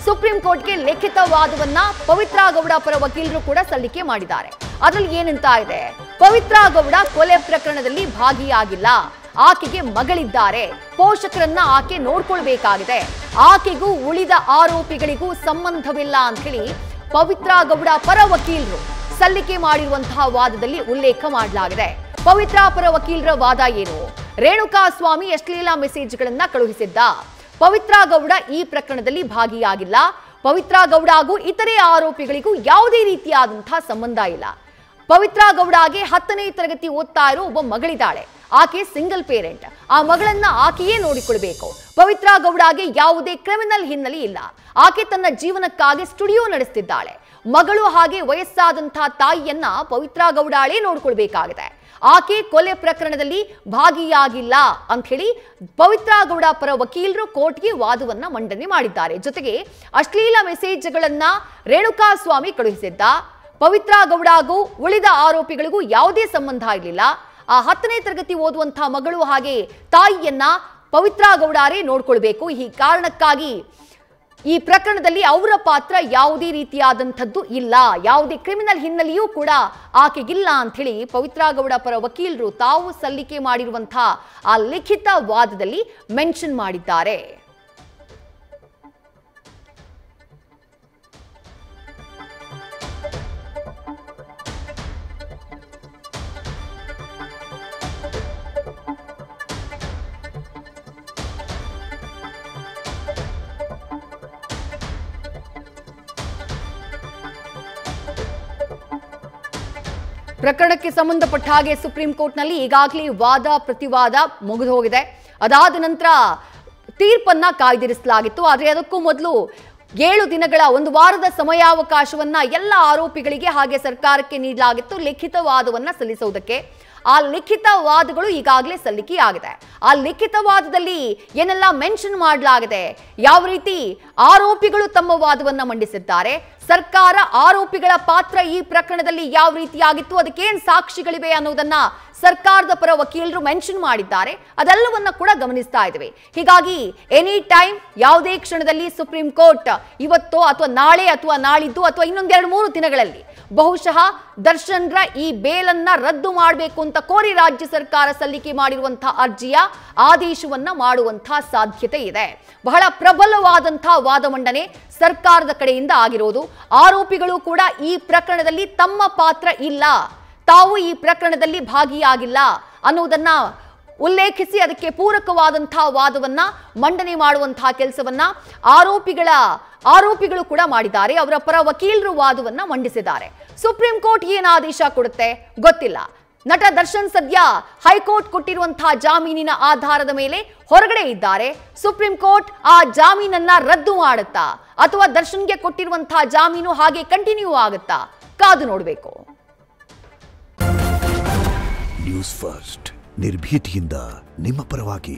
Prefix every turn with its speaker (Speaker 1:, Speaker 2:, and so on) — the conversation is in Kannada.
Speaker 1: ಸುಪ್ರೀಂ ಕೋರ್ಟ್ಗೆ ಲಿಖಿತ ವಾದವನ್ನ ಪವಿತ್ರ ಗೌಡ ಪರ ವಕೀಲರು ಕೂಡ ಸಲ್ಲಿಕೆ ಮಾಡಿದ್ದಾರೆ. ಅದರಲ್ಲಿ ಏನಂತ ಇದೆ? ಪವಿತ್ರ ಗೌಡ ಕೊಲೆ ಪ್ರಕರಣದಲ್ಲಿ ಭಾಗಿಯಾಗಿಲ್ಲ, ಆಕೆಗೆ ಮಗಳಿದ್ದಾರೆ, ಪೋಷಕರನ್ನ ಆಕೆ ನೋಡ್ಕೊಳ್ಬೇಕಾಗಿದೆ, ಆಕೆಗೂ ಉಳಿದ ಆರೋಪಿಗಳಿಗೂ ಸಂಬಂಧವಿಲ್ಲ ಅಂತ ಹೇಳಿ ಪವಿತ್ರ ಗೌಡ ಪರ ವಕೀಲರು ಸಲ್ಲಿಕೆ ಮಾಡಿರುವಂತಹ ವಾದದಲ್ಲಿ ಉಲ್ಲೇಖ ಮಾಡಲಾಗಿದೆ. ಪವಿತ್ರ ಪರ ವಕೀಲರ ವಾದ ಏನು? ರೇಣುಕಾ ಸ್ವಾಮಿ ಅಶ್ಲೀಲ ಮೆಸೇಜ್ಗಳನ್ನ ಕಳುಹಿಸಿದ್ದ, ಪವಿತ್ರ ಗೌಡ ಈ ಪ್ರಕರಣದಲ್ಲಿ ಭಾಗಿಯಾಗಿಲ್ಲ, ಪವಿತ್ರ ಗೌಡಗೂ ಇತರೆ ಆರೋಪಿಗಳಿಗೂ ಯಾವುದೇ ರೀತಿಯಾದಂತಹ ಸಂಬಂಧ ಇಲ್ಲ. ಪವಿತ್ರ ಗೌಡಗೆ 10ನೇ ತರಗತಿ ಓದ್ತಾ ಇರೋ ಒಬ್ಬ ಮಗಳಿದ್ದಾಳೆ, ಆಕೆ ಸಿಂಗಲ್ ಪೇರೆಂಟ್, ಆ ಮಗಳನ್ನ ಆಕೆಯೇ ನೋಡಿಕೊಳ್ಬೇಕು. ಪವಿತ್ರ ಗೌಡಗೆ ಯಾವುದೇ ಕ್ರಿಮಿನಲ್ ಹಿನ್ನೆಲೆ ಇಲ್ಲ, ಆಕೆ ತನ್ನ ಜೀವನಕ್ಕಾಗಿ ಸ್ಟುಡಿಯೋ ನಡೆಸ್ತಿದ್ದಾಳೆ. ಮಗಳು ಹಾಗೆ ವಯಸ್ಸಾದಂತಹ ತಾಯಿಯನ್ನ ಪವಿತ್ರ ಗೌಡಾಳೇ ನೋಡ್ಕೊಳ್ಬೇಕಾಗಿದೆ. ಆಕೆ ಕೊಲೆ ಪ್ರಕರಣದಲ್ಲಿ ಭಾಗಿಯಾಗಿಲ್ಲ ಅಂತ ಹೇಳಿ ಪವಿತ್ರ ಗೌಡ ಪರ ವಕೀಲರು ಕೋರ್ಟ್ಗೆ ವಾದವನ್ನ ಮಂಡನೆ ಮಾಡಿದ್ದಾರೆ. ಜೊತೆಗೆ ಅಶ್ಲೀಲ ಮೆಸೇಜ್ಗಳನ್ನ ರೇಣುಕಾ ಸ್ವಾಮಿ ಕಳುಹಿಸಿದ್ದ, ಪವಿತ್ರ ಗೌಡಗೂ ಉಳಿದ ಆರೋಪಿಗಳಿಗೂ ಯಾವುದೇ ಸಂಬಂಧ ಇರಲಿಲ್ಲ, ಆ 10ನೇ ತರಗತಿ ಓದುವಂತಹ ಮಗಳು ಹಾಗೆ ತಾಯಿಯನ್ನ ಪವಿತ್ರ ಗೌಡರೇ ನೋಡ್ಕೊಳ್ಬೇಕು, ಈ ಕಾರಣಕ್ಕಾಗಿ ಈ ಪ್ರಕರಣದಲ್ಲಿ ಅವರ ಪಾತ್ರ ಯಾವುದೇ ರೀತಿಯಾದಂಥದ್ದು ಇಲ್ಲ, ಯಾವುದೇ ಕ್ರಿಮಿನಲ್ ಹಿನ್ನೆಲೆಯೂ ಕೂಡ ಆಕೆಗಿಲ್ಲ ಅಂತ ಹೇಳಿ ಪವಿತ್ರ ಗೌಡ ಪರ ವಕೀಲರು ತಾವು ಸಲ್ಲಿಕೆ ಮಾಡಿರುವಂತಹ ಆ ಲಿಖಿತ ವಾದದಲ್ಲಿ ಮೆನ್ಷನ್ ಮಾಡಿದ್ದಾರೆ. ಪ್ರಕರಣಕ್ಕೆ ಸಂಬಂಧಪಟ್ಟ ಹಾಗೆ ಸುಪ್ರೀಂ ಕೋರ್ಟ್ನಲ್ಲಿ ಈಗಾಗಲೇ ವಾದ ಪ್ರತಿವಾದ ಮುಗಿದು ಹೋಗಿದೆ. ಅದಾದ ನಂತರ ತೀರ್ಪನ್ನ ಕಾಯ್ದಿರಿಸಲಾಗಿತ್ತು. ಆದರೆ ಅದಕ್ಕೂ ಮೊದಲು 7 ದಿನಗಳ ಒಂದು ವಾರದ ಸಮಯಾವಕಾಶವನ್ನ ಎಲ್ಲ ಆರೋಪಿಗಳಿಗೆ ಹಾಗೆ ಸರ್ಕಾರಕ್ಕೆ ನೀಡಲಾಗಿತ್ತು ಲಿಖಿತ ವಾದವನ್ನ ಸಲ್ಲಿಸುವುದಕ್ಕೆ. ಆ ಲಿಖಿತ ವಾದಗಳು ಈಗಾಗಲೇ ಸಲ್ಲಿಕೆಯಾಗಿದೆ. ಆ ಲಿಖಿತ ವಾದದಲ್ಲಿ ಏನೆಲ್ಲ ಮೆನ್ಷನ್ ಮಾಡಲಾಗಿದೆ, ಯಾವ ರೀತಿ ಆರೋಪಿಗಳು ತಮ್ಮ ವಾದವನ್ನ ಮಂಡಿಸಿದ್ದಾರೆ, ಸರ್ಕಾರ ಆರೋಪಿಗಳ ಪಾತ್ರ ಈ ಪ್ರಕರಣದಲ್ಲಿ ಯಾವ ರೀತಿಯಾಗಿತ್ತು, ಅದಕ್ಕೇನು ಸಾಕ್ಷಿಗಳಿವೆ ಅನ್ನೋದನ್ನ ಸರ್ಕಾರದ ಪರ ವಕೀಲರು ಮೆನ್ಷನ್ ಮಾಡಿದ್ದಾರೆ. ಅದೆಲ್ಲವನ್ನ ಕೂಡ ಗಮನಿಸ್ತಾ ಇದ್ದೇವೆ. ಹೀಗಾಗಿ ಎನಿ ಟೈಮ್ ಯಾವುದೇ ಕ್ಷಣದಲ್ಲಿ ಸುಪ್ರೀಂ ಕೋರ್ಟ್ ಇವತ್ತೋ ಅಥವಾ ನಾಳೆ ಅಥವಾ ನಾಳಿದ್ದು ಅಥವಾ ಇನ್ನೊಂದು 2-3 ದಿನಗಳಲ್ಲಿ ಬಹುಶಃ ದರ್ಶನ್ರ ಈ ಬೇಲನ್ನ ರದ್ದು ಮಾಡಬೇಕು ಅಂತ ಕೋರಿ ರಾಜ್ಯ ಸರ್ಕಾರ ಸಲ್ಲಿಕೆ ಮಾಡಿರುವಂತಹ ಅರ್ಜಿಯ ಆದೇಶವನ್ನ ಮಾಡುವಂತಹ ಸಾಧ್ಯತೆ ಇದೆ. ಬಹಳ ಪ್ರಬಲವಾದಂತಹ ವಾದ ಮಂಡನೆ ಸರ್ಕಾರದ ಕಡೆಯಿಂದ ಆಗಿರೋದು. ಆರೋಪಿಗಳು ಕೂಡ ಈ ಪ್ರಕರಣದಲ್ಲಿ ತಮ್ಮ ಪಾತ್ರ ಇಲ್ಲ, ತಾವು ಈ ಪ್ರಕರಣದಲ್ಲಿ ಭಾಗಿಯಾಗಿಲ್ಲ ಅನ್ನುವುದನ್ನ ಉಲ್ಲೇಖಿಸಿ ಅದಕ್ಕೆ ಪೂರಕವಾದಂತಹ ವಾದವನ್ನ ಮಂಡನೆ ಮಾಡುವಂತಹ ಕೆಲಸವನ್ನ ಆರೋಪಿಗಳು ಕೂಡ ಮಾಡಿದ್ದಾರೆ. ಅವರ ಪರ ವಕೀಲರು ವಾದವನ್ನ ಮಂಡಿಸಿದ್ದಾರೆ. ಸುಪ್ರೀಂ ಕೋರ್ಟ್ ಏನು ಆದೇಶ ಕೊಡುತ್ತೆ ಗೊತ್ತಿಲ್ಲ. ನಟ ದರ್ಶನ್ ಸದ್ಯ ಹೈಕೋರ್ಟ್ ಕೊಟ್ಟಿರುವಂತಹ ಜಾಮೀನಿನ ಆಧಾರದ ಮೇಲೆ ಹೊರಗಡೆ ಇದ್ದಾರೆ. ಸುಪ್ರೀಂ ಕೋರ್ಟ್ ಆ ಜಾಮೀನನ್ನ ರದ್ದು ಮಾಡುತ್ತಾ ಅಥವಾ ದರ್ಶನ್ಗೆ ಕೊಟ್ಟಿರುವಂತಹ ಜಾಮೀನು ಹಾಗೆ ಕಂಟಿನ್ಯೂ ಆಗುತ್ತಾ ಕಾದು ನೋಡಬೇಕು.
Speaker 2: ನ್ಯೂಸ್ ಫಸ್ಟ್ ನಿರ್ಭೀತಿಯಿಂದ ನಿಮ್ಮ ಪರವಾಗಿ.